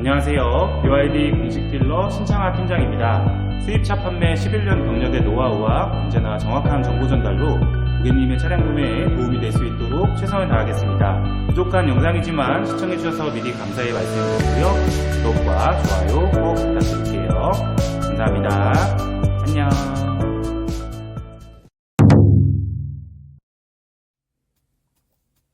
안녕하세요. BYD 공식 딜러 신창하 팀장입니다. 수입차 판매 11년 경력의 노하우와 언제나 정확한 정보 전달로 고객님의 차량 구매에 도움이 될 수 있도록 최선을 다하겠습니다. 부족한 영상이지만 시청해주셔서 미리 감사의 말씀드리고요. 구독과 좋아요 꼭 부탁드릴게요. 감사합니다. 안녕.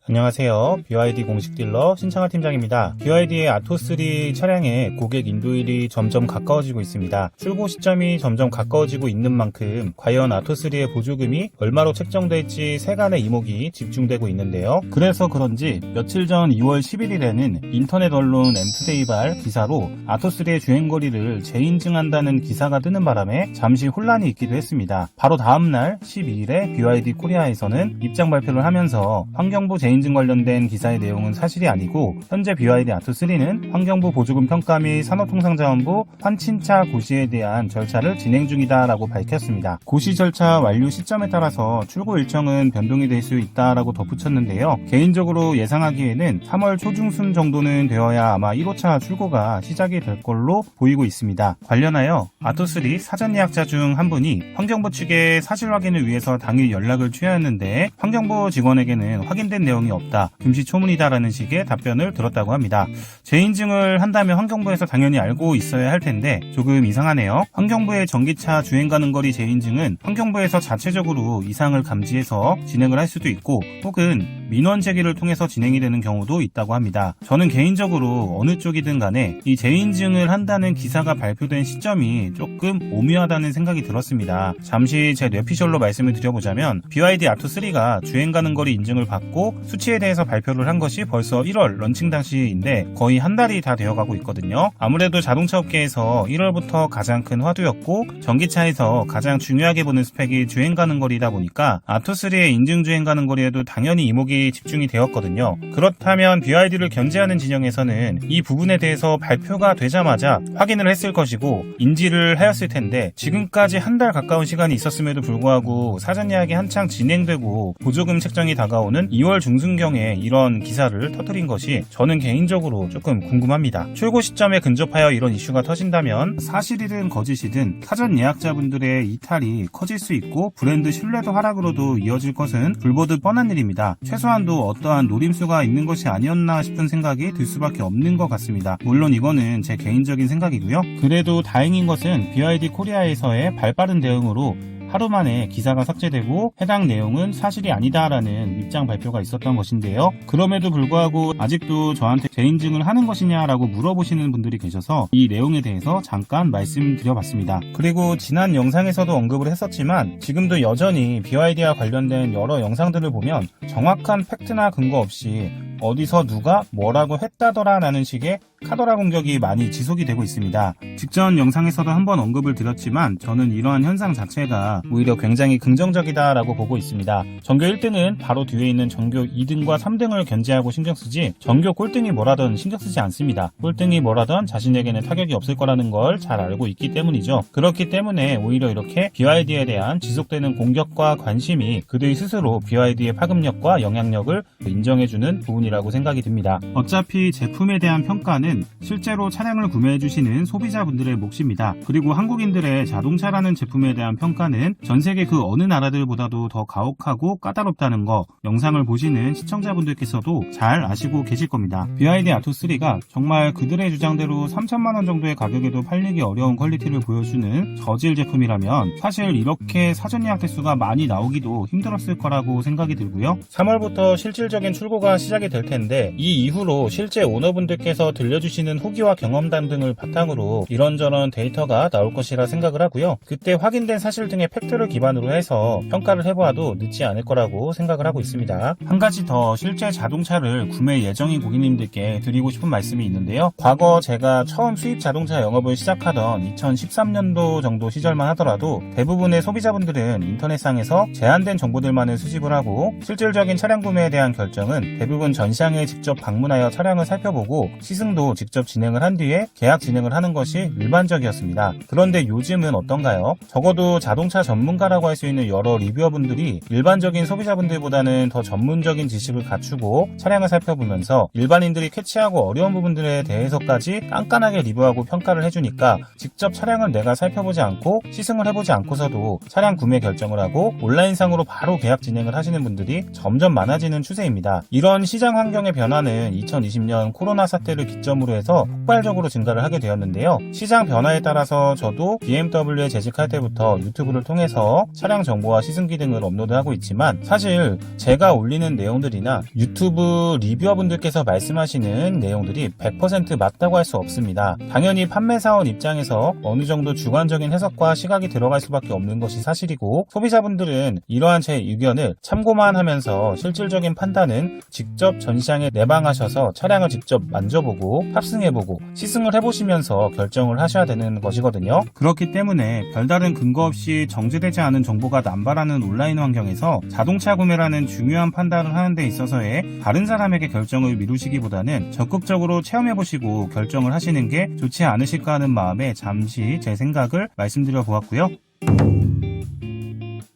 안녕하세요. BYD 공식 딜러 신창하 팀장입니다. BYD의 아토3 차량의 고객 인도일이 점점 가까워지고 있습니다. 출고 시점이 점점 가까워지고 있는 만큼 과연 아토3의 보조금이 얼마로 책정될지 세간의 이목이 집중되고 있는데요. 그래서 그런지 며칠 전 2월 11일에는 인터넷 언론 엠투데이발 기사로 아토3의 주행거리를 재인증한다는 기사가 뜨는 바람에 잠시 혼란이 있기도 했습니다. 바로 다음날 12일에 BYD 코리아에서는 입장 발표를 하면서 환경부 재인증 관련된 기사의 내용은 사실이 아니고 현재 BYD 아토3는 환경부 보조금 평가 및 산업통상자원부 환친차 고시에 대한 절차를 진행 중이다라고 밝혔습니다. 고시 절차 완료 시점에 따라서 출고 일정은 변동이 될 수 있다라고 덧붙였는데요. 개인적으로 예상하기에는 3월 초중순 정도는 되어야 아마 1호차 출고가 시작이 될 걸로 보이고 있습니다. 관련하여 아토3 사전 예약자 중 한 분이 환경부 측에 사실 확인을 위해서 당일 연락을 취하였는데 환경부 직원에게는 확인된 내용이 없다, 금시초문이다라는 식의 답변을 들었다고 합니다. 재인증을 한다면 환경부에서 당연히 알고 있어야 할 텐데 조금 이상하네요. 환경부의 전기차 주행 가능 거리 재인증은 환경부에서 자체적으로 이상을 감지해서 진행을 할 수도 있고 혹은 민원 제기를 통해서 진행이 되는 경우도 있다고 합니다. 저는 개인적으로 어느 쪽이든 간에 이 재인증을 한다는 기사가 발표된 시점이 조금 오묘하다는 생각이 들었습니다. 잠시 제 뇌피셜로 말씀을 드려보자면 BYD 아토3가 주행 가능 거리 인증을 받고 수치에 대해서 발표를 한 것이 벌써 1월 런칭 당시인데 거의 한 달이 다 되어가고 있거든요. 아무래도 자동차 업계에서 1월부터 가장 큰 화두였고 전기차에서 가장 중요하게 보는 스펙이 주행 가능 거리다 보니까 아토3의 인증 주행 가능 거리에도 당연히 이목이 집중이 되었거든요. 그렇다면 BYD를 견제하는 진영에서는 이 부분에 대해서 발표가 되자마자 확인을 했을 것이고 인지를 하였을 텐데 지금까지 한 달 가까운 시간이 있었음에도 불구하고 사전 예약이 한창 진행되고 보조금 책정이 다가오는 2월 중순경에 이런 기사를 터뜨린 것이 저는 개인적으로 조금 궁금합니다. 출고 시점에 근접하여 이런 이슈가 터진다면 사실이든 거짓이든 사전 예약자분들의 이탈이 커질 수 있고 브랜드 신뢰도 하락으로도 이어질 것은 불보듯 뻔한 일입니다. 최소한도 어떠한 노림수가 있는 것이 아니었나 싶은 생각이 들 수밖에 없는 것 같습니다. 물론 이거는 제 개인적인 생각이고요. 그래도 다행인 것은 BYD 코리아에서의 발빠른 대응으로 하루 만에 기사가 삭제되고 해당 내용은 사실이 아니다라는 입장 발표가 있었던 것인데요. 그럼에도 불구하고 아직도 저한테 재인증을 하는 것이냐라고 물어보시는 분들이 계셔서 이 내용에 대해서 잠깐 말씀드려봤습니다. 그리고 지난 영상에서도 언급을 했었지만 지금도 여전히 BYD와 관련된 여러 영상들을 보면 정확한 팩트나 근거 없이 어디서 누가 뭐라고 했다더라 라는 식의 카더라 공격이 많이 지속이 되고 있습니다. 직전 영상에서도 한번 언급을 드렸지만 저는 이러한 현상 자체가 오히려 굉장히 긍정적이다라고 보고 있습니다. 전교 1등은 바로 뒤에 있는 전교 2등과 3등을 견제하고 신경쓰지 전교 꼴등이 뭐라던 신경쓰지 않습니다. 꼴등이 뭐라던 자신에게는 타격이 없을 거라는 걸 잘 알고 있기 때문이죠. 그렇기 때문에 오히려 이렇게 BYD에 대한 지속되는 공격과 관심이 그들 스스로 BYD의 파급력과 영향력을 인정해주는 부분이라고 생각이 듭니다. 어차피 제품에 대한 평가는 실제로 차량을 구매해주시는 소비자분들의 몫입니다. 그리고 한국인들의 자동차라는 제품에 대한 평가는 전세계 그 어느 나라들보다도 더 가혹하고 까다롭다는 거 영상을 보시는 시청자분들께서도 잘 아시고 계실 겁니다. BYD 아토3가 정말 그들의 주장대로 3천만원 정도의 가격에도 팔리기 어려운 퀄리티를 보여주는 저질 제품이라면 사실 이렇게 사전 예약 대수가 많이 나오기도 힘들었을 거라고 생각이 들고요. 3월부터 실질적인 출고가 시작이 될 텐데 이 이후로 실제 오너분들께서 들려주시는 후기와 경험담 등을 바탕으로 이런저런 데이터가 나올 것이라 생각을 하고요. 그때 확인된 사실 등의 팩트를 기반으로 해서 평가를 해보아도 늦지 않을 거라고 생각을 하고 있습니다. 한 가지 더 실제 자동차를 구매 예정인 고객님들께 드리고 싶은 말씀이 있는데요. 과거 제가 처음 수입 자동차 영업을 시작하던 2013년도 정도 시절만 하더라도 대부분의 소비자분들은 인터넷상에서 제한된 정보들만을 수집을 하고 실질적인 차량 구매에 대한 결정은 대부분 전시장에 직접 방문하여 차량을 살펴보고 시승도 전화로 직접 진행을 한 뒤에 계약 진행을 하는 것이 일반적이었습니다. 그런데 요즘은 어떤가요? 적어도 자동차 전문가라고 할 수 있는 여러 리뷰어분들이 일반적인 소비자분들보다는 더 전문적인 지식을 갖추고 차량을 살펴보면서 일반인들이 캐치하고 어려운 부분들에 대해서까지 깐깐하게 리뷰하고 평가를 해주니까 직접 차량을 내가 살펴보지 않고 시승을 해보지 않고서도 차량 구매 결정을 하고 온라인상으로 바로 계약 진행을 하시는 분들이 점점 많아지는 추세입니다. 이런 시장 환경의 변화는 2020년 코로나 사태를 기점으로 해서 폭발적으로 증가를 하게 되었는데요. 시장 변화에 따라서 저도 BMW에 재직할 때부터 유튜브를 통해서 차량 정보와 시승기 등을 업로드하고 있지만 사실 제가 올리는 내용들이나 유튜브 리뷰어분들께서 말씀하시는 내용들이 100% 맞다고 할 수 없습니다. 당연히 판매사원 입장에서 어느 정도 주관적인 해석과 시각이 들어갈 수밖에 없는 것이 사실이고 소비자분들은 이러한 제 의견을 참고만 하면서 실질적인 판단은 직접 전시장에 내방하셔서 차량을 직접 만져보고 탑승해보고 시승을 해보시면서 결정을 하셔야 되는 것이거든요. 그렇기 때문에 별다른 근거 없이 정제되지 않은 정보가 남발하는 온라인 환경에서 자동차 구매라는 중요한 판단을 하는 데 있어서의 다른 사람에게 결정을 미루시기보다는 적극적으로 체험해보시고 결정을 하시는 게 좋지 않으실까 하는 마음에 잠시 제 생각을 말씀드려 보았고요.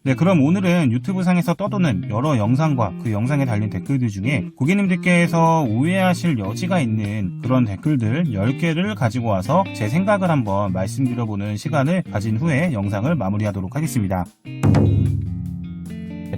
네, 그럼 오늘은 유튜브 상에서 떠도는 여러 영상과 그 영상에 달린 댓글들 중에 고객님들께서 오해하실 여지가 있는 그런 댓글들 10개를 가지고 와서 제 생각을 한번 말씀드려보는 시간을 가진 후에 영상을 마무리하도록 하겠습니다.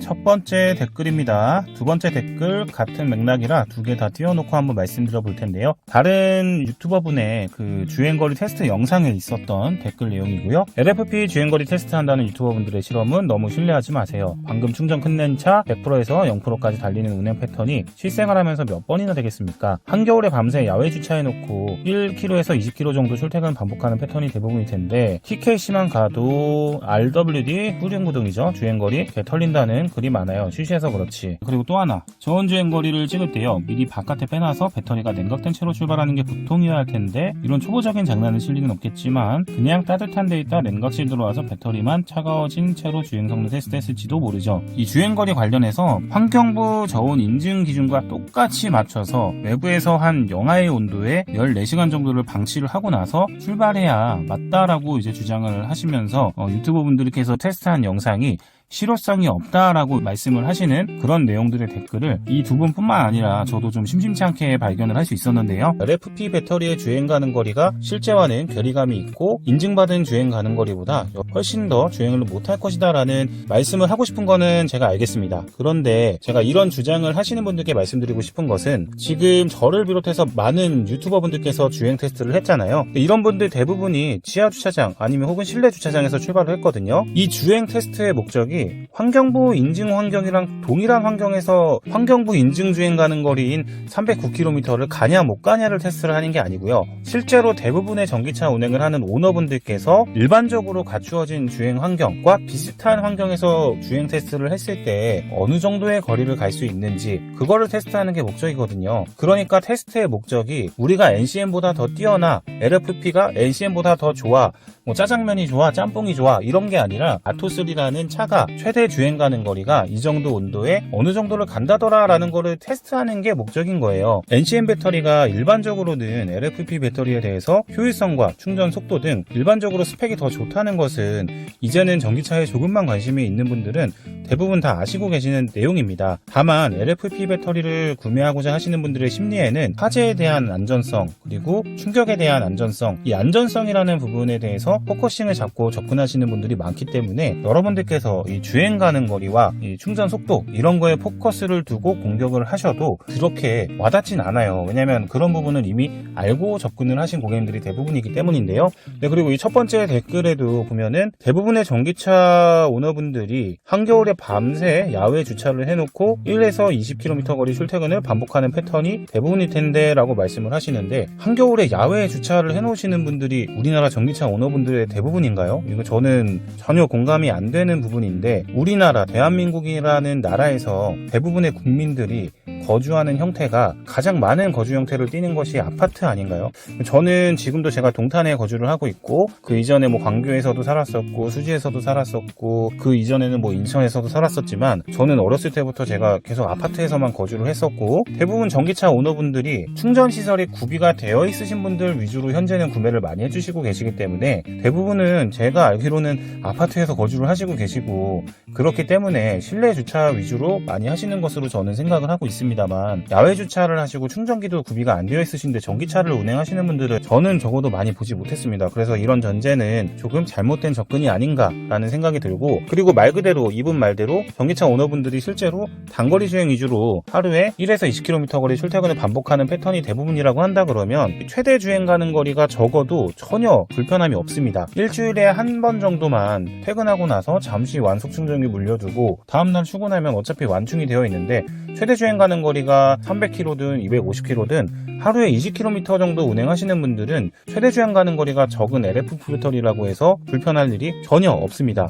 첫 번째 댓글입니다. 두 번째 댓글 같은 맥락이라 두 개 다 띄워놓고 한번 말씀드려 볼 텐데요. 다른 유튜버분의 그 주행거리 테스트 영상에 있었던 댓글 내용이고요. LFP 주행거리 테스트한다는 유튜버분들의 실험은 너무 신뢰하지 마세요. 방금 충전 끝낸 차 100%에서 0%까지 달리는 운행 패턴이 실생활하면서 몇 번이나 되겠습니까? 한겨울에 밤새 야외 주차해놓고 1km에서 20km 정도 출퇴근 반복하는 패턴이 대부분일 텐데 TKC만 가도 RWD 후륜구동이죠. 주행거리 개 털린다는 글이 많아요. 쉬쉬해서 그렇지. 그리고 또 하나, 저온 주행거리를 찍을 때요, 미리 바깥에 빼놔서 배터리가 냉각된 채로 출발하는 게 보통이어야 할 텐데 이런 초보적인 장난은 실 리는 없겠지만 그냥 따뜻한 데 있다 냉각실 들어와서 배터리만 차가워진 채로 주행 성능 테스트했을지도 모르죠. 이 주행거리 관련해서 환경부 저온 인증 기준과 똑같이 맞춰서 외부에서 한 영하의 온도에 14시간 정도를 방치를 하고 나서 출발해야 맞다라고 이제 주장을 하시면서 유튜브 분들께서 테스트한 영상이 실효성이 없다라고 말씀을 하시는 그런 내용들의 댓글을 이 두 분뿐만 아니라 저도 좀 심심치 않게 발견을 할 수 있었는데요. LFP 배터리의 주행 가는 거리가 실제와는 괴리감이 있고 인증받은 주행 가는 거리보다 훨씬 더 주행을 못할 것이다 라는 말씀을 하고 싶은 거는 제가 알겠습니다. 그런데 제가 이런 주장을 하시는 분들께 말씀드리고 싶은 것은 지금 저를 비롯해서 많은 유튜버 분들께서 주행 테스트를 했잖아요. 이런 분들 대부분이 지하 주차장 아니면 혹은 실내 주차장에서 출발을 했거든요. 이 주행 테스트의 목적이 환경부 인증 환경이랑 동일한 환경에서 환경부 인증 주행 가는 거리인 309km를 가냐 못 가냐를 테스트를 하는 게 아니고요. 실제로 대부분의 전기차 운행을 하는 오너분들께서 일반적으로 갖추어진 주행 환경과 비슷한 환경에서 주행 테스트를 했을 때 어느 정도의 거리를 갈 수 있는지 그거를 테스트하는 게 목적이거든요. 그러니까 테스트의 목적이 우리가 NCM보다 더 뛰어나 LFP가 NCM보다 더 좋아 뭐 짜장면이 좋아 짬뽕이 좋아 이런 게 아니라 아토3라는 차가 최대 주행 가는 거리가 이 정도 온도에 어느 정도를 간다더라 라는 거를 테스트하는 게 목적인 거예요. NCM 배터리가 일반적으로는 LFP 배터리에 대해서 효율성과 충전 속도 등 일반적으로 스펙이 더 좋다는 것은 이제는 전기차에 조금만 관심이 있는 분들은 대부분 다 아시고 계시는 내용입니다. 다만 LFP 배터리를 구매하고자 하시는 분들의 심리에는 화재에 대한 안전성 그리고 충격에 대한 안전성 이 안전성이라는 부분에 대해서 포커싱을 잡고 접근하시는 분들이 많기 때문에 여러분들께서 이 주행 가는 거리와 이 충전 속도 이런 거에 포커스를 두고 공격을 하셔도 그렇게 와닿진 않아요. 왜냐면 그런 부분을 이미 알고 접근을 하신 고객님들이 대부분이기 때문인데요. 네, 그리고 이 첫 번째 댓글에도 보면은 대부분의 전기차 오너분들이 한겨울에 밤새 야외 주차를 해놓고 1에서 20km 거리 출퇴근을 반복하는 패턴이 대부분일 텐데 라고 말씀을 하시는데 한겨울에 야외 주차를 해놓으시는 분들이 우리나라 전기차 오너분들의 대부분인가요? 이거 저는 전혀 공감이 안 되는 부분인데 있는데, 우리나라 대한민국이라는 나라에서 대부분의 국민들이 거주하는 형태가 가장 많은 거주 형태를 띠는 것이 아파트 아닌가요? 저는 지금도 제가 동탄에 거주를 하고 있고, 그 이전에 뭐 광교에서도 살았었고, 수지에서도 살았었고, 그 이전에는 뭐 인천에서도 살았었지만, 저는 어렸을 때부터 제가 계속 아파트에서만 거주를 했었고, 대부분 전기차 오너분들이 충전시설이 구비가 되어 있으신 분들 위주로 현재는 구매를 많이 해주시고 계시기 때문에, 대부분은 제가 알기로는 아파트에서 거주를 하시고 계시고, 그렇기 때문에 실내 주차 위주로 많이 하시는 것으로 저는 생각을 하고 있습니다만, 야외 주차를 하시고 충전기도 구비가 안 되어 있으신데 전기차를 운행하시는 분들은 저는 적어도 많이 보지 못했습니다. 그래서 이런 전제는 조금 잘못된 접근이 아닌가라는 생각이 들고, 그리고 말 그대로 이분 말대로 전기차 오너분들이 실제로 단거리 주행 위주로 하루에 1에서 20km 거리 출퇴근을 반복하는 패턴이 대부분이라고 한다 그러면 최대 주행 가는 거리가 적어도 전혀 불편함이 없습니다. 일주일에 한 번 정도만 퇴근하고 나서 잠시 완속 충전기 물려두고 다음날 출근하면 어차피 완충이 되어 있는데, 최대 주행 가는 거리가 300km든 250km든 하루에 20km 정도 운행하시는 분들은 최대 주행 가는 거리가 적은 LFP 배터리라고 해서 불편할 일이 전혀 없습니다.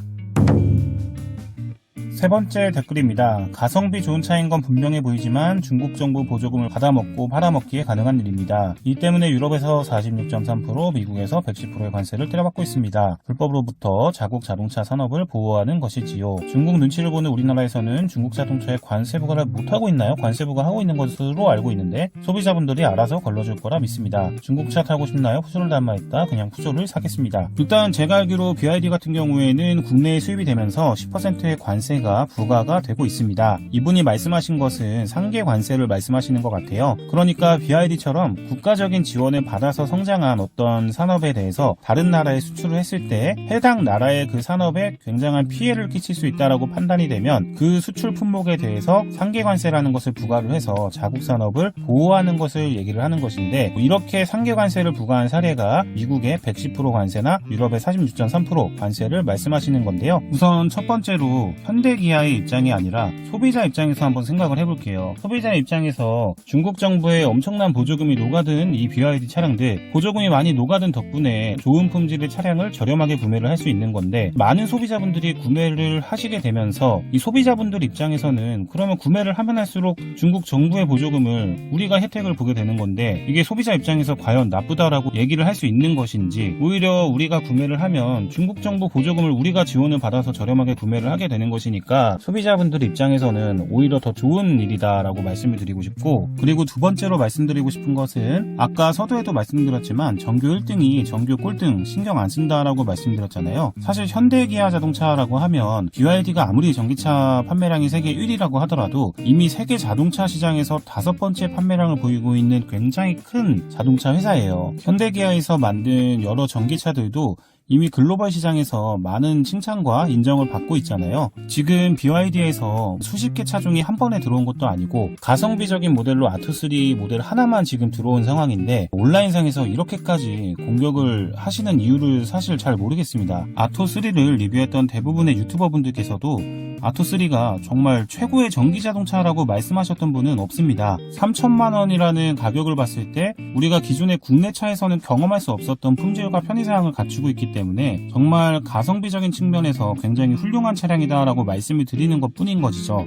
세 번째 댓글입니다. 가성비 좋은 차인 건 분명해 보이지만 중국 정부 보조금을 받아먹고 팔아먹기에 가능한 일입니다. 이 때문에 유럽에서 46.3%, 미국에서 110%의 관세를 때려받고 있습니다. 불법으로부터 자국 자동차 산업을 보호하는 것이지요. 중국 눈치를 보는 우리나라에서는 중국 자동차에 관세 부과를 못하고 있나요? 관세 부과하고 있는 것으로 알고 있는데, 소비자분들이 알아서 걸러줄 거라 믿습니다. 중국차 타고 싶나요? 푸조를 담아있다. 그냥 푸조를 사겠습니다. 일단 제가 알기로 BYD 같은 경우에는 국내에 수입이 되면서 10%의 관세가 부과가 되고 있습니다. 이분이 말씀하신 것은 상계 관세를 말씀하시는 것 같아요. 그러니까 BYD처럼 국가적인 지원을 받아서 성장한 어떤 산업에 대해서 다른 나라에 수출을 했을 때 해당 나라의 그 산업에 굉장한 피해를 끼칠 수 있다라고 판단이 되면 그 수출 품목에 대해서 상계 관세라는 것을 부과를 해서 자국 산업을 보호하는 것을 얘기를 하는 것인데, 이렇게 상계 관세를 부과한 사례가 미국의 110% 관세나 유럽의 46.3% 관세를 말씀하시는 건데요. 우선 첫 번째로 현대기아의 입장이 아니라 소비자 입장에서 한번 생각을 해볼게요. 소비자 입장에서 중국 정부의 엄청난 보조금이 녹아든 이 BYD 차량들, 보조금이 많이 녹아든 덕분에 좋은 품질의 차량을 저렴하게 구매를 할 수 있는 건데, 많은 소비자분들이 구매를 하시게 되면서 이 소비자분들 입장에서는 그러면 구매를 하면 할수록 중국 정부의 보조금을 우리가 혜택을 보게 되는 건데, 이게 소비자 입장에서 과연 나쁘다라고 얘기를 할 수 있는 것인지, 오히려 우리가 구매를 하면 중국 정부 보조금을 우리가 지원을 받아서 저렴하게 구매를 하게 되는 것이니까 소비자분들 입장에서는 오히려 더 좋은 일이다라고 말씀을 드리고 싶고, 그리고 두 번째로 말씀드리고 싶은 것은 아까 서두에도 말씀드렸지만 전교 1등이 전교 꼴등 신경 안 쓴다라고 말씀드렸잖아요. 사실 현대 기아 자동차라고 하면 BYD가 아무리 전기차 판매량이 세계 1위라고 하더라도 이미 세계 자동차 시장에서 5번째 판매량을 보이고 있는 굉장히 큰 자동차 회사예요. 현대 기아에서 만든 여러 전기차들도 이미 글로벌 시장에서 많은 칭찬과 인정을 받고 있잖아요. 지금 BYD에서 수십 개 차종이 한 번에 들어온 것도 아니고 가성비적인 모델로 아토3 모델 하나만 지금 들어온 상황인데, 온라인상에서 이렇게까지 공격을 하시는 이유를 사실 잘 모르겠습니다. 아토3를 리뷰했던 대부분의 유튜버분들께서도 아토3가 정말 최고의 전기자동차라고 말씀하셨던 분은 없습니다. 3천만 원이라는 가격을 봤을 때 우리가 기존의 국내 차에서는 경험할 수 없었던 품질과 편의사항을 갖추고 있기 때문에 정말 가성비적인 측면에서 굉장히 훌륭한 차량이다라고 말씀을 드리는 것 뿐인 것이죠.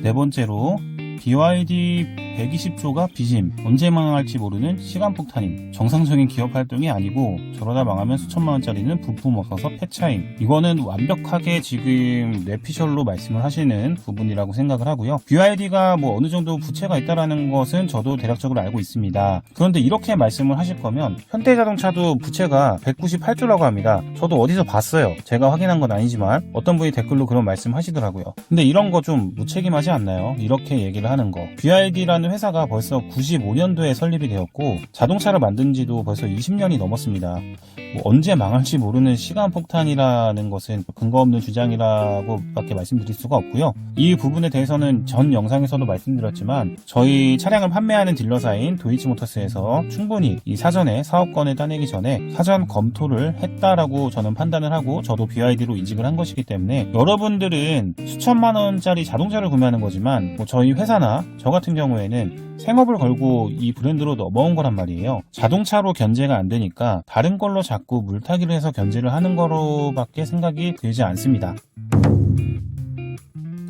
네 번째로 BYD 120조가 비심, 언제 망할지 모르는 시간폭탄임. 정상적인 기업 활동이 아니고 저러다 망하면 수천만 원짜리는 부품 없어서 폐차임. 이거는 완벽하게 지금 뇌피셜로 말씀을 하시는 부분이라고 생각을 하고요. BYD가 뭐 어느 정도 부채가 있다라는 것은 저도 대략적으로 알고 있습니다. 그런데 이렇게 말씀을 하실 거면 현대자동차도 부채가 198조라고 합니다. 저도 어디서 봤어요. 제가 확인한 건 아니지만 어떤 분이 댓글로 그런 말씀 하시더라고요. 근데 이런 거 좀 무책임하지 않나요? 이렇게 얘기를 하는 거. BYD라는 회사가 벌써 95년도에 설립이 되었고 자동차를 만든 지도 벌써 20년이 넘었습니다. 뭐 언제 망할지 모르는 시간폭탄이라는 것은 근거 없는 주장이라고 밖에 말씀드릴 수가 없고요. 이 부분에 대해서는 전 영상에서도 말씀드렸지만 저희 차량을 판매하는 딜러사인 도이치모터스에서 충분히 이 사전에 사업권을 따내기 전에 사전 검토를 했다라고 저는 판단을 하고, 저도 BYD로 이직을 한 것이기 때문에 여러분들은 수천만 원짜리 자동차를 구매하는 거지만 뭐 저희 회사나 저 같은 경우에는 자체는 생업을 걸고 이 브랜드로 넘어온 거란 말이에요. 자동차로 견제가 안 되니까 다른 걸로 자꾸 물타기를 해서 견제를 하는 거로밖에 생각이 들지 않습니다.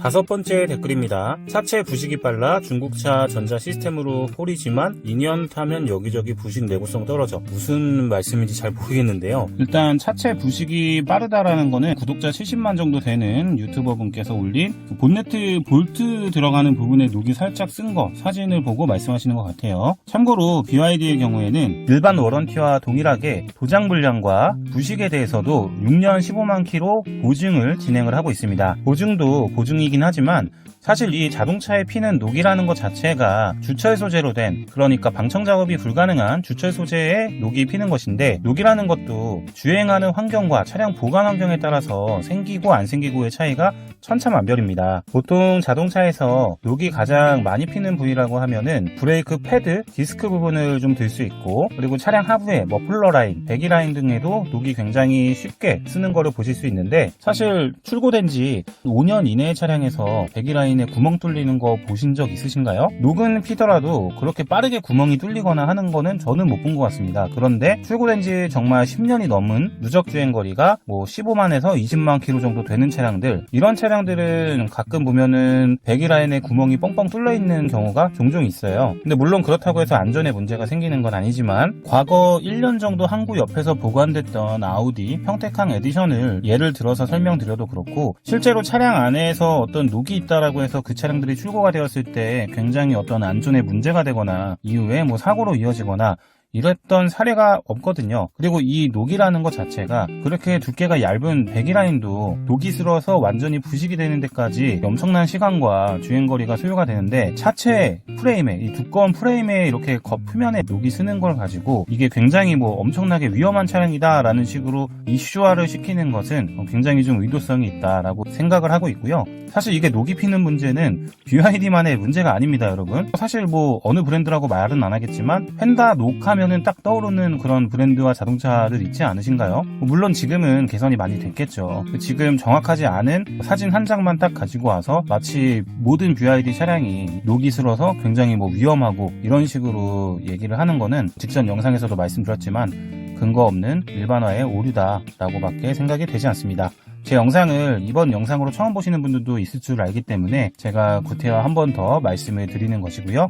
5번째 댓글입니다. 차체 부식이 빨라 중국차 전자 시스템으로 홀이지만 2년 타면 여기저기 부식 내구성 떨어져. 무슨 말씀인지 잘 모르겠는데요. 일단 차체 부식이 빠르다라는 거는 구독자 70만 정도 되는 유튜버 분께서 올린 그 본네트 볼트 들어가는 부분에 녹이 살짝 쓴 거 사진을 보고 말씀하시는 것 같아요. 참고로 BYD의 경우에는 일반 워런티와 동일하게 도장 불량과 부식에 대해서도 6년 15만 킬로 보증을 진행을 하고 있습니다. 보증도 보증이긴 하지만 사실 이 자동차에 피는 녹이라는 것 자체가 주철 소재로 된, 그러니까 방청 작업이 불가능한 주철 소재에 녹이 피는 것인데, 녹이라는 것도 주행하는 환경과 차량 보관 환경에 따라서 생기고 안 생기고의 차이가 천차만별입니다. 보통 자동차에서 녹이 가장 많이 피는 부위라고 하면은 브레이크 패드, 디스크 부분을 좀 들 수 있고, 그리고 차량 하부에 머플러 라인, 배기 라인 등에도 녹이 굉장히 쉽게 쓰는 거를 보실 수 있는데, 사실 출고된 지 5년 이내의 차량에서 배기 라인에 구멍 뚫리는 거 보신 적 있으신가요? 녹은 피더라도 그렇게 빠르게 구멍이 뚫리거나 하는 거는 저는 못 본 것 같습니다. 그런데 출고된 지 정말 10년이 넘은 누적 주행 거리가 15만에서 20만 킬로 정도 되는 차량들, 이런 차량들은 가끔 보면은 배기 라인에 구멍이 뻥뻥 뚫려 있는 경우가 종종 있어요. 근데 물론 그렇다고 해서 안전에 문제가 생기는 건 아니지만, 과거 1년 정도 항구 옆에서 보관됐던 아우디 평택항 에디션을 예를 들어서 설명드려도 그렇고, 실제로 차량 안에서 어떤 녹이 있다라고 해서 그 차량들이 출고가 되었을 때 굉장히 어떤 안전에 문제가 되거나 이후에 사고로 이어지거나 이랬던 사례가 없거든요. 그리고 이 녹이라는 것 자체가 그렇게 두께가 얇은 배기라인도 녹이 슬어서 완전히 부식이 되는 데까지 엄청난 시간과 주행거리가 소요가 되는데, 차체 프레임에, 이 두꺼운 프레임에 이렇게 겉표면에 녹이 스는 걸 가지고 이게 굉장히 엄청나게 위험한 차량이다 라는 식으로 이슈화를 시키는 것은 굉장히 좀 의도성이 있다라고 생각을 하고 있고요. 사실 이게 녹이 피는 문제는 BYD만의 문제가 아닙니다, 여러분. 사실 어느 브랜드라고 말은 안 하겠지만 펜다 녹하면은 딱 떠오르는 그런 브랜드와 자동차들 있지 않으신가요? 물론 지금은 개선이 많이 됐겠죠. 지금 정확하지 않은 사진 한 장만 딱 가지고 와서 마치 모든 BYD 차량이 녹이 슬어서 굉장히 위험하고 이런 식으로 얘기를 하는 거는 직전 영상에서도 말씀드렸지만 근거 없는 일반화의 오류다라고 밖에 생각이 되지 않습니다. 제 영상을 이번 영상으로 처음 보시는 분들도 있을 줄 알기 때문에 제가 구태여 한 번 더 말씀을 드리는 것이고요.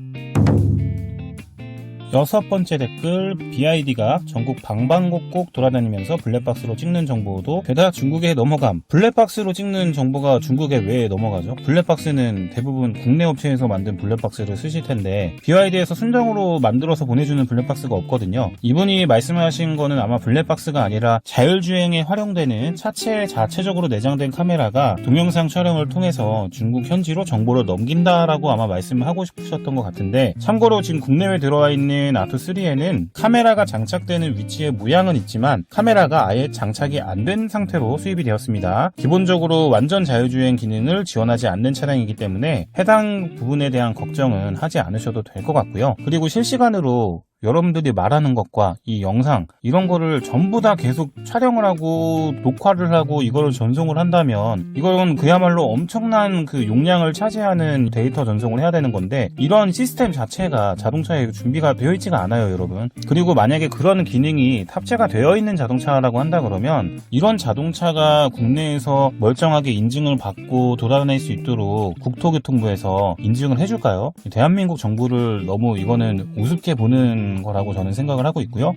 6번째 댓글, BYD가 전국 방방곡곡 돌아다니면서 블랙박스로 찍는 정보도 게다가 중국에 넘어감. 블랙박스로 찍는 정보가 중국에 왜 넘어가죠? 블랙박스는 대부분 국내 업체에서 만든 블랙박스를 쓰실 텐데 BYD에서 순정으로 만들어서 보내주는 블랙박스가 없거든요. 이분이 말씀하신 거는 아마 블랙박스가 아니라 자율주행에 활용되는 차체 자체적으로 내장된 카메라가 동영상 촬영을 통해서 중국 현지로 정보를 넘긴다라고 아마 말씀을 하고 싶으셨던 것 같은데, 참고로 지금 국내에 들어와 있는 아토3에는 카메라가 장착되는 위치의 모양은 있지만 카메라가 아예 장착이 안 된 상태로 수입이 되었습니다. 기본적으로 완전 자율주행 기능을 지원하지 않는 차량이기 때문에 해당 부분에 대한 걱정은 하지 않으셔도 될 것 같고요. 그리고 실시간으로 여러분들이 말하는 것과 이 영상 이런 거를 전부 다 계속 촬영을 하고 녹화를 하고 이거를 전송을 한다면 이건 그야말로 엄청난 그 용량을 차지하는 데이터 전송을 해야 되는 건데, 이런 시스템 자체가 자동차에 준비가 되어 있지가 않아요, 여러분. 그리고 만약에 그런 기능이 탑재가 되어 있는 자동차라고 한다 그러면 이런 자동차가 국내에서 멀쩡하게 인증을 받고 돌아다닐 수 있도록 국토교통부에서 인증을 해줄까요? 대한민국 정부를 너무 이거는 우습게 보는 거라고 저는 생각을 하고 있고요.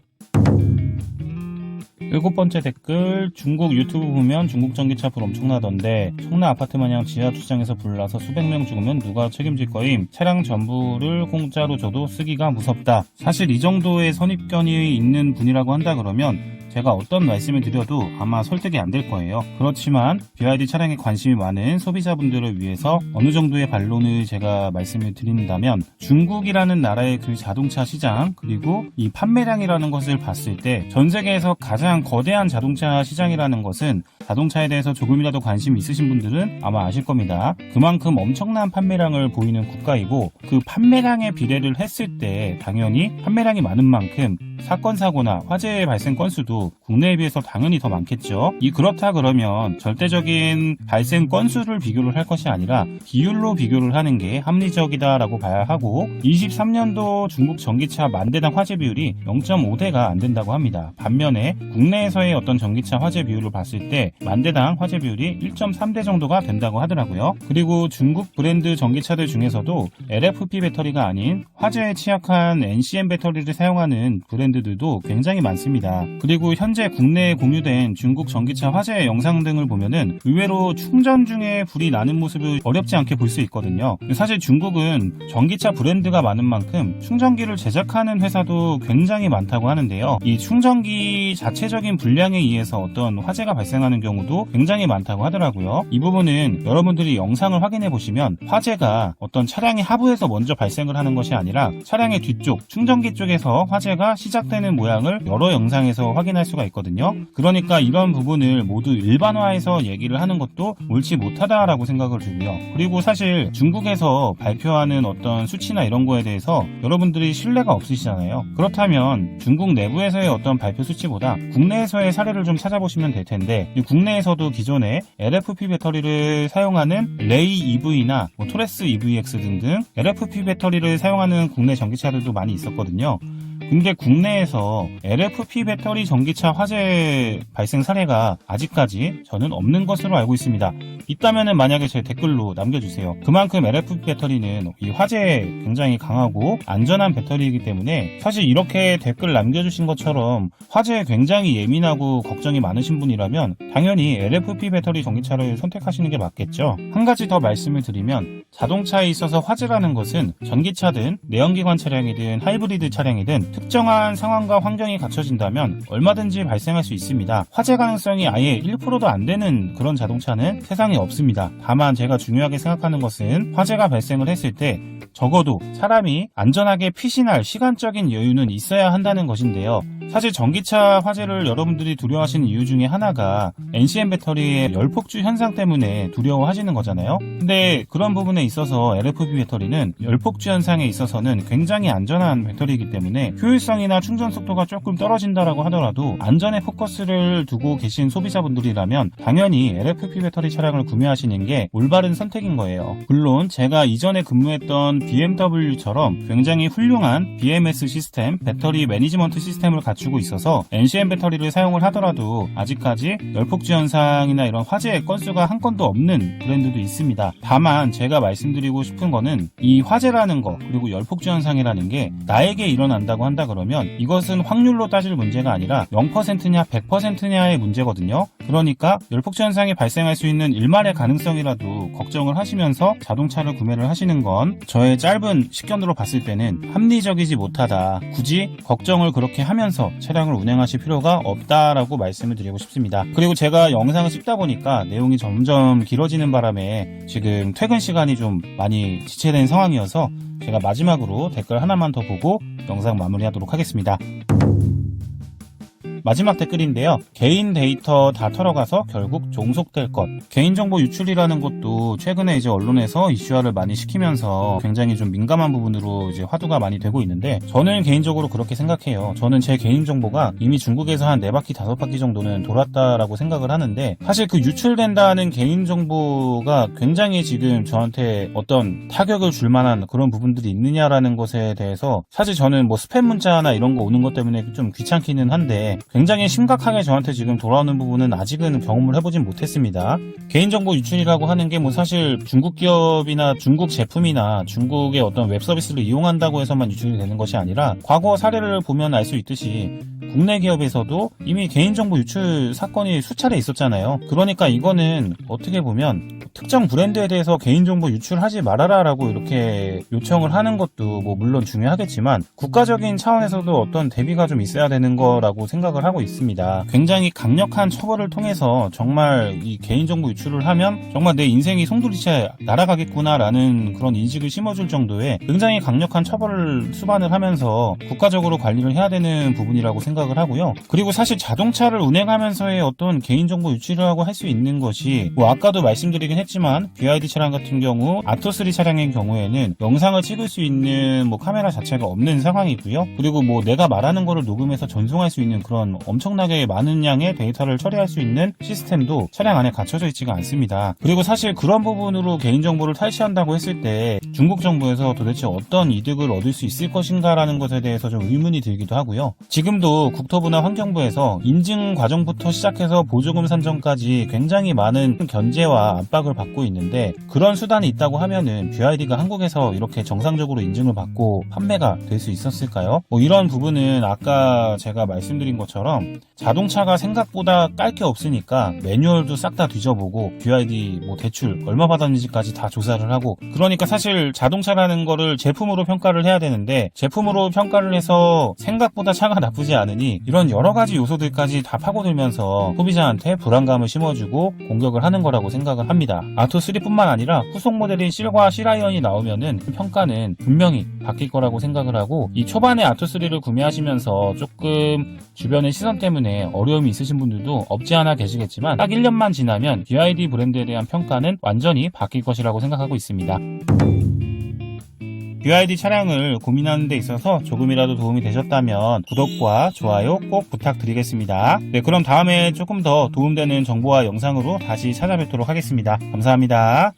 7번째 댓글, 중국 유튜브 보면 중국 전기차 불 엄청나던데 성남 아파트 마냥 지하 주차장에서 불나서 수백 명 죽으면 누가 책임질 거임? 차량 전부를 공짜로 줘도 쓰기가 무섭다. 사실 이 정도의 선입견이 있는 분이라고 한다 그러면 제가 어떤 말씀을 드려도 아마 설득이 안 될 거예요. 그렇지만 BYD 차량에 관심이 많은 소비자분들을 위해서 어느 정도의 반론을 제가 말씀을 드린다면, 중국이라는 나라의 그 자동차 시장 그리고 이 판매량이라는 것을 봤을 때 전 세계에서 가장 거대한 자동차 시장이라는 것은 자동차에 대해서 조금이라도 관심이 있으신 분들은 아마 아실 겁니다. 그만큼 엄청난 판매량을 보이는 국가이고, 그 판매량에 비례를 했을 때 당연히 판매량이 많은 만큼 사건 사고나 화재 발생 건수도 국내에 비해서 당연히 더 많겠죠. 그렇다 그러면 절대적인 발생 건수를 비교를 할 것이 아니라 비율로 비교를 하는 게 합리적이다라고 봐야 하고 23년도 중국 전기차 만대당 화재 비율이 0.5대가 안 된다고 합니다. 반면에 국내에서의 어떤 전기차 화재 비율을 봤을 때 만대당 화재 비율이 1.3대 정도가 된다고 하더라고요. 그리고 중국 브랜드 전기차들 중에서도 LFP 배터리가 아닌 화재에 취약한 NCM 배터리를 사용하는 브랜드들도 굉장히 많습니다. 그리고 현재 국내에 공유된 중국 전기차 화재 영상 등을 보면은 의외로 충전 중에 불이 나는 모습을 어렵지 않게 볼 수 있거든요. 사실 중국은 전기차 브랜드가 많은 만큼 충전기를 제작하는 회사도 굉장히 많다고 하는데요. 이 충전기 자체적인 불량에 의해서 어떤 화재가 발생하는 경우도 굉장히 많다고 하더라고요. 이 부분은 여러분들이 영상을 확인해 보시면 화재가 어떤 차량의 하부에서 먼저 발생을 하는 것이 아니라 차량의 뒤쪽 충전기 쪽에서 화재가 시작되는 모양을 여러 영상에서 확인할 수가 있거든요. 그러니까 이런 부분을 모두 일반화해서 얘기를 하는 것도 옳지 못하다라고 생각을 들고요. 그리고 사실 중국에서 발표하는 어떤 수치나 이런 거에 대해서 여러분들이 신뢰가 없으시잖아요. 그렇다면 중국 내부에서의 어떤 발표 수치보다 국내에서의 사례를 좀 찾아보시면 될 텐데 국내에서도 기존에 LFP 배터리를 사용하는 레이 EV나 토레스 EVX 등등 LFP 배터리를 사용하는 국내 전기차들도 많이 있었거든요. 근데 국내에서 LFP 배터리 전기차 화재 발생 사례가 아직까지 저는 없는 것으로 알고 있습니다. 있다면은 만약에 제 댓글로 남겨주세요. 그만큼 LFP 배터리는 이 화재에 굉장히 강하고 안전한 배터리이기 때문에 사실 이렇게 댓글 남겨주신 것처럼 화재에 굉장히 예민하고 걱정이 많으신 분이라면 당연히 LFP 배터리 전기차를 선택하시는 게 맞겠죠. 한 가지 더 말씀을 드리면 자동차에 있어서 화재라는 것은 전기차든 내연기관 차량이든 하이브리드 차량이든 특정한 상황과 환경이 갖춰진다면 얼마든지 발생할 수 있습니다. 화재 가능성이 아예 1%도 안 되는 그런 자동차는 세상에 없습니다. 다만 제가 중요하게 생각하는 것은 화재가 발생을 했을 때 적어도 사람이 안전하게 피신할 시간적인 여유는 있어야 한다는 것인데요. 사실 전기차 화재를 여러분들이 두려워하시는 이유 중에 하나가 NCM 배터리의 열폭주 현상 때문에 두려워하시는 거잖아요. 근데 그런 부분에 있어서 LFP 배터리는 열폭주 현상에 있어서는 굉장히 안전한 배터리이기 때문에 효율성이나 충전 속도가 조금 떨어진다라고 하더라도 안전에 포커스를 두고 계신 소비자분들이라면 당연히 LFP 배터리 차량을 구매하시는 게 올바른 선택인 거예요. 물론 제가 이전에 근무했던 BMW처럼 굉장히 훌륭한 BMS 시스템, 배터리 매니지먼트 시스템을 갖추고 있어서 NCM 배터리를 사용을 하더라도 아직까지 열폭주 현상이나 이런 화재의 건수가 한 건도 없는 브랜드도 있습니다. 다만 제가 말씀드리고 싶은 거는 이 화재라는 거 그리고 열폭주 현상이라는 게 나에게 일어난다고 한다 그러면 이것은 확률로 따질 문제가 아니라 0%냐 100%냐의 문제거든요. 그러니까 열폭주 현상이 발생할 수 있는 일말의 가능성이라도 걱정을 하시면서 자동차를 구매를 하시는 건 저의 짧은 식견으로 봤을 때는 합리적이지 못하다. 굳이 걱정을 그렇게 하면서 차량을 운행하실 필요가 없다라고 말씀을 드리고 싶습니다. 그리고 제가 영상을 찍다 보니까 내용이 점점 길어지는 바람에 지금 퇴근 시간이 좀 많이 지체된 상황이어서 제가 마지막으로 댓글 하나만 더 보고 영상 마무리하도록 하겠습니다. 마지막 댓글인데요. 개인 데이터 다 털어가서 결국 종속될 것. 개인정보 유출이라는 것도 최근에 이제 언론에서 이슈화를 많이 시키면서 굉장히 좀 민감한 부분으로 이제 화두가 많이 되고 있는데 저는 개인적으로 그렇게 생각해요. 저는 제 개인정보가 이미 중국에서 한 4바퀴 5바퀴 정도는 돌았다라고 생각을 하는데 사실 그 유출된다는 개인정보가 굉장히 지금 저한테 어떤 타격을 줄 만한 그런 부분들이 있느냐라는 것에 대해서 사실 저는 뭐 스팸 문자나 이런 거 오는 것 때문에 좀 귀찮기는 한데 굉장히 심각하게 저한테 지금 돌아오는 부분은 아직은 경험을 해보진 못했습니다. 개인정보 유출이라고 하는 게 뭐 사실 중국 기업이나 중국 제품이나 중국의 어떤 웹 서비스를 이용한다고 해서만 유출이 되는 것이 아니라 과거 사례를 보면 알 수 있듯이 국내 기업에서도 이미 개인정보 유출 사건이 수차례 있었잖아요. 그러니까 이거는 어떻게 보면 특정 브랜드에 대해서 개인정보 유출하지 말아라 라고 이렇게 요청을 하는 것도 뭐 물론 중요하겠지만 국가적인 차원에서도 어떤 대비가 좀 있어야 되는 거라고 생각을 하고 있습니다. 굉장히 강력한 처벌을 통해서 정말 이 개인정보 유출을 하면 정말 내 인생이 송두리째 날아가겠구나 라는 그런 인식을 심어줄 정도의 굉장히 강력한 처벌을 수반을 하면서 국가적으로 관리를 해야 되는 부분이라고 생각을 생각을 하고요. 그리고 사실 자동차를 운행하면서의 어떤 개인정보 유출을 하고 할 수 있는 것이 뭐 아까도 말씀드리긴 했지만 BYD 차량 같은 경우 아토3 차량의 경우에는 영상을 찍을 수 있는 뭐 카메라 자체가 없는 상황이고요. 그리고 뭐 내가 말하는 거를 녹음해서 전송할 수 있는 그런 엄청나게 많은 양의 데이터를 처리할 수 있는 시스템도 차량 안에 갖춰져 있지가 않습니다. 그리고 사실 그런 부분으로 개인정보를 탈취한다고 했을 때 중국 정부에서 도대체 어떤 이득을 얻을 수 있을 것인가라는 것에 대해서 좀 의문이 들기도 하고요. 지금도 국토부나 환경부에서 인증 과정부터 시작해서 보조금 산정까지 굉장히 많은 견제와 압박을 받고 있는데 그런 수단이 있다고 하면은 BYD가 한국에서 이렇게 정상적으로 인증을 받고 판매가 될 수 있었을까요? 뭐 이런 부분은 아까 제가 말씀드린 것처럼 자동차가 생각보다 깔 게 없으니까 매뉴얼도 싹 다 뒤져보고 BYD 뭐 대출 얼마 받았는지까지 다 조사를 하고 그러니까 사실 자동차라는 거를 제품으로 평가를 해야 되는데 제품으로 평가를 해서 생각보다 차가 나쁘지 않으니 이런 여러 가지 요소들까지 다 파고들면서 소비자한테 불안감을 심어주고 공격을 하는 거라고 생각을 합니다. 아토3뿐만 아니라 후속 모델인 실과 실아이언이 나오면은 평가는 분명히 바뀔 거라고 생각을 하고 이 초반에 아토3를 구매하시면서 조금 주변의 시선 때문에 어려움이 있으신 분들도 없지 않아 계시겠지만 딱 1년만 지나면 BYD 브랜드에 대한 평가는 완전히 바뀔 것이라고 생각하고 있습니다. BYD 차량을 고민하는 데 있어서 조금이라도 도움이 되셨다면 구독과 좋아요 꼭 부탁드리겠습니다. 네, 그럼 다음에 조금 더 도움되는 정보와 영상으로 다시 찾아뵙도록 하겠습니다. 감사합니다.